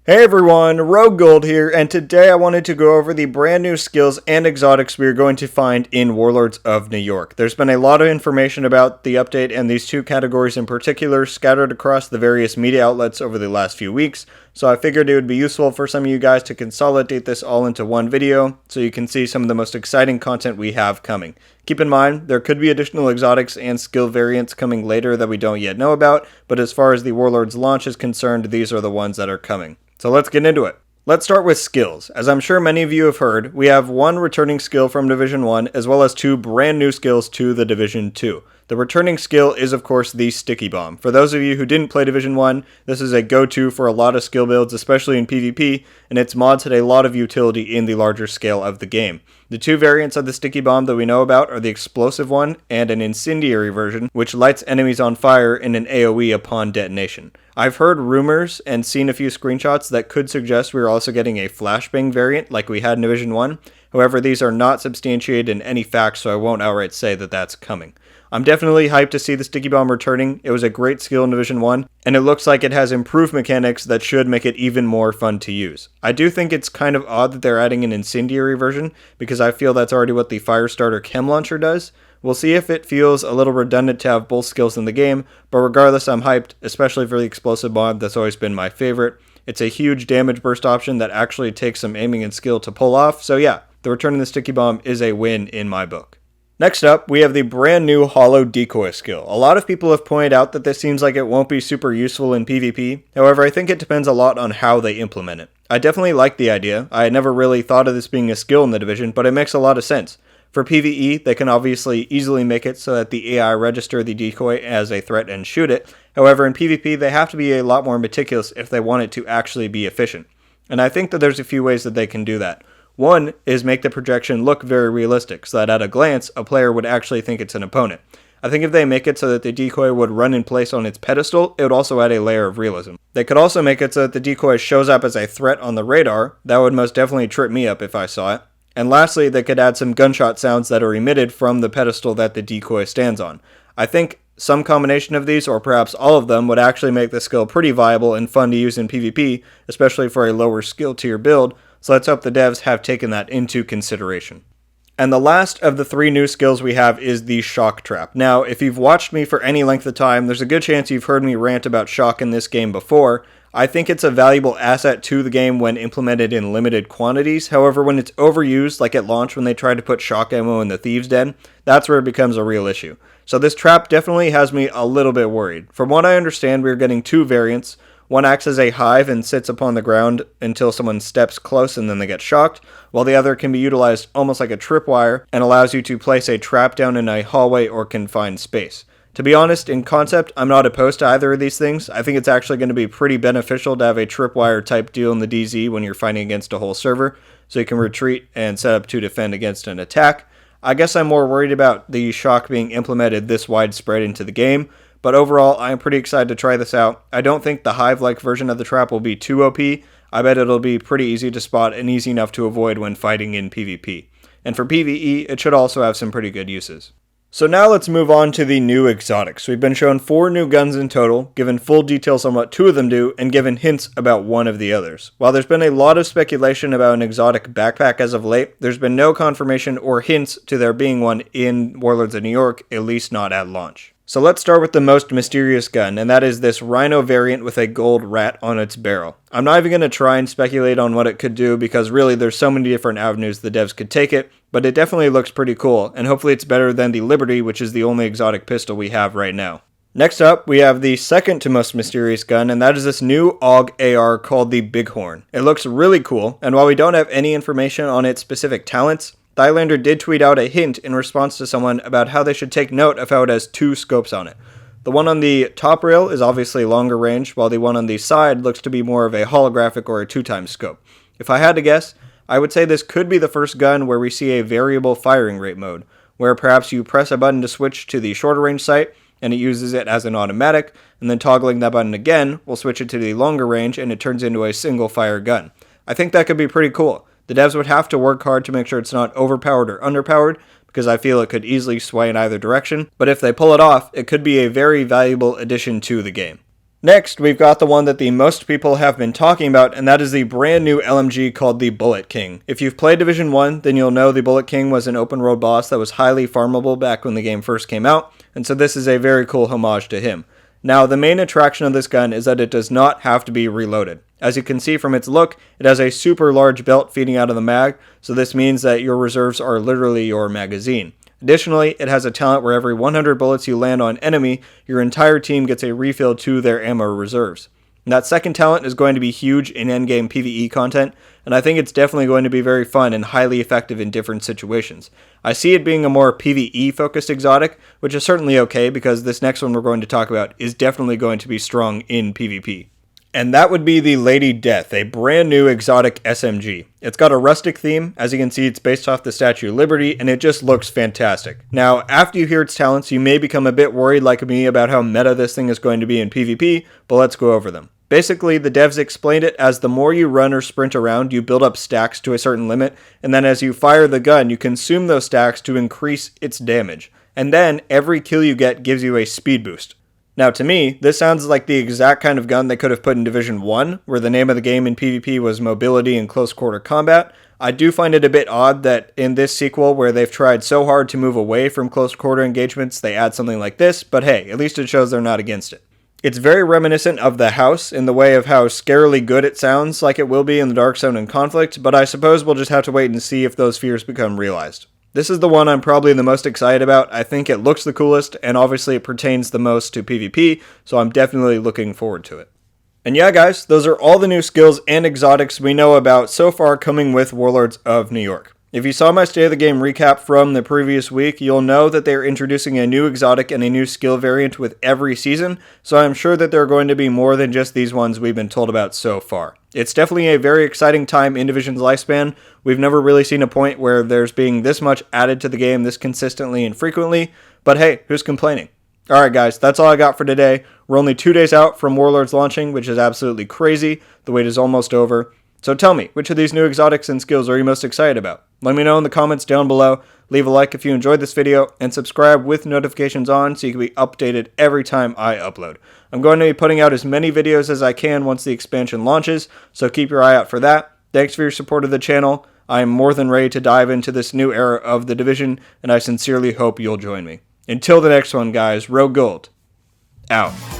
Hey everyone, RogueGold here, and today I wanted to go over the brand new skills and exotics we are going to find in Warlords of New York. There's been a lot of information about the update and these two categories in particular scattered across the various media outlets over the last few weeks, so I figured it would be useful for some of you guys to consolidate this all into one video so you can see some of the most exciting content we have coming. Keep in mind, there could be additional exotics and skill variants coming later that we don't yet know about, but as far as the Warlords launch is concerned, these are the ones that are coming. So let's get into it. Let's start with skills. As I'm sure many of you have heard, we have one returning skill from Division 1 as well as two brand new skills to the Division 2. The returning skill is of course the Sticky Bomb. For those of you who didn't play Division 1, this is a go-to for a lot of skill builds, especially in PvP, and its mods had a lot of utility in the larger scale of the game. The two variants of the Sticky Bomb that we know about are the explosive one and an incendiary version, which lights enemies on fire in an AoE upon detonation. I've heard rumors and seen a few screenshots that could suggest we are also getting a flashbang variant like we had in Division 1. However, these are not substantiated in any facts, so I won't outright say that that's coming. I'm definitely hyped to see the Sticky Bomb returning. It was a great skill in Division 1, and it looks like it has improved mechanics that should make it even more fun to use. I do think it's kind of odd that they're adding an incendiary version, because I feel that's already what the Firestarter Chem Launcher does. We'll see if it feels a little redundant to have both skills in the game, but regardless I'm hyped, especially for the explosive bomb. That's always been my favorite. It's a huge damage burst option that actually takes some aiming and skill to pull off, so yeah, the return of the Sticky Bomb is a win in my book. Next up, we have the brand new Hollow Decoy skill. A lot of people have pointed out that this seems like it won't be super useful in PvP, however I think it depends a lot on how they implement it. I definitely like the idea. I had never really thought of this being a skill in the division, but it makes a lot of sense. For PvE, they can obviously easily make it so that the AI register the decoy as a threat and shoot it. However, in PvP, they have to be a lot more meticulous if they want it to actually be efficient. And I think that there's a few ways that they can do that. One is make the projection look very realistic, so that at a glance, a player would actually think it's an opponent. I think if they make it so that the decoy would run in place on its pedestal, it would also add a layer of realism. They could also make it so that the decoy shows up as a threat on the radar. That would most definitely trip me up if I saw it. And lastly, they could add some gunshot sounds that are emitted from the pedestal that the decoy stands on. I think some combination of these, or perhaps all of them, would actually make the skill pretty viable and fun to use in PvP, especially for a lower skill tier build, so let's hope the devs have taken that into consideration. And the last of the three new skills we have is the Shock Trap. Now, if you've watched me for any length of time, there's a good chance you've heard me rant about shock in this game before. I think it's a valuable asset to the game when implemented in limited quantities. However, when it's overused, like at launch when they tried to put shock ammo in the Thieves' Den, that's where it becomes a real issue. So this trap definitely has me a little bit worried. From what I understand, we're getting two variants. One acts as a hive and sits upon the ground until someone steps close and then they get shocked, while the other can be utilized almost like a tripwire and allows you to place a trap down in a hallway or confined space. To be honest, in concept, I'm not opposed to either of these things. I think it's actually going to be pretty beneficial to have a tripwire type deal in the DZ when you're fighting against a whole server, so you can retreat and set up to defend against an attack. I guess I'm more worried about the shock being implemented this widespread into the game, but overall, I'm pretty excited to try this out. I don't think the hive-like version of the trap will be too OP. I bet it'll be pretty easy to spot and easy enough to avoid when fighting in PvP. And for PvE, it should also have some pretty good uses. So now let's move on to the new exotics. We've been shown 4 new guns in total, given full details on what 2 of them do, and given hints about one of the others. While there's been a lot of speculation about an exotic backpack as of late, there's been no confirmation or hints to there being one in Warlords of New York, at least not at launch. So let's start with the most mysterious gun, and that is this Rhino variant with a gold rat on its barrel. I'm not even going to try and speculate on what it could do because really there's so many different avenues the devs could take it, but it definitely looks pretty cool, and hopefully it's better than the Liberty, which is the only exotic pistol we have right now. Next up, we have the second to most mysterious gun, and that is this new AUG AR called the Bighorn. It looks really cool, and while we don't have any information on its specific talents, Thylander did tweet out a hint in response to someone about how they should take note of how it has 2 scopes on it. The one on the top rail is obviously longer range, while the one on the side looks to be more of a holographic or a 2x scope. If I had to guess, I would say this could be the first gun where we see a variable firing rate mode, where perhaps you press a button to switch to the shorter range sight, and it uses it as an automatic, and then toggling that button again will switch it to the longer range and it turns into a single fire gun. I think that could be pretty cool. The devs would have to work hard to make sure it's not overpowered or underpowered, because I feel it could easily sway in either direction, but if they pull it off, it could be a very valuable addition to the game. Next, we've got the one that the most people have been talking about, and that is the brand new LMG called the Bullet King. If you've played Division 1, then you'll know the Bullet King was an open world boss that was highly farmable back when the game first came out, and so this is a very cool homage to him. Now, the main attraction of this gun is that it does not have to be reloaded. As you can see from its look, it has a super large belt feeding out of the mag, so this means that your reserves are literally your magazine. Additionally, it has a talent where every 100 bullets you land on enemy, your entire team gets a refill to their ammo reserves. And that second talent is going to be huge in endgame PvE content, and I think it's definitely going to be very fun and highly effective in different situations. I see it being a more PvE focused exotic, which is certainly okay because this next one we're going to talk about is definitely going to be strong in PvP. And that would be the Lady Death, a brand new exotic SMG. It's got a rustic theme. As you can see, it's based off the Statue of Liberty, and it just looks fantastic. Now, after you hear its talents, you may become a bit worried like me about how meta this thing is going to be in PvP, but let's go over them. Basically, the devs explained it as the more you run or sprint around, you build up stacks to a certain limit, and then as you fire the gun, you consume those stacks to increase its damage. And then, every kill you get gives you a speed boost. Now, to me, this sounds like the exact kind of gun they could have put in Division 1, where the name of the game in PvP was mobility and close quarter combat. I do find it a bit odd that in this sequel, where they've tried so hard to move away from close quarter engagements, they add something like this, but hey, at least it shows they're not against it. It's very reminiscent of the House in the way of how scarily good it sounds like it will be in the Dark Zone and Conflict, but I suppose we'll just have to wait and see if those fears become realized. This is the one I'm probably the most excited about. I think it looks the coolest, and obviously it pertains the most to PvP, so I'm definitely looking forward to it. And yeah, guys, those are all the new skills and exotics we know about so far coming with Warlords of New York. If you saw my State of the Game recap from the previous week, you'll know that they're introducing a new exotic and a new skill variant with every season, so I'm sure that there are going to be more than just these ones we've been told about so far. It's definitely a very exciting time in Division's lifespan. We've never really seen a point where there's being this much added to the game this consistently and frequently, but hey, who's complaining? Alright guys, that's all I got for today. We're only 2 days out from Warlords launching, which is absolutely crazy. The wait is almost over. So tell me, which of these new exotics and skills are you most excited about? Let me know in the comments down below. Leave a like if you enjoyed this video, and subscribe with notifications on so you can be updated every time I upload. I'm going to be putting out as many videos as I can once the expansion launches, so keep your eye out for that. Thanks for your support of the channel. I am more than ready to dive into this new era of the Division, and I sincerely hope you'll join me. Until the next one, guys, RogueGold, out.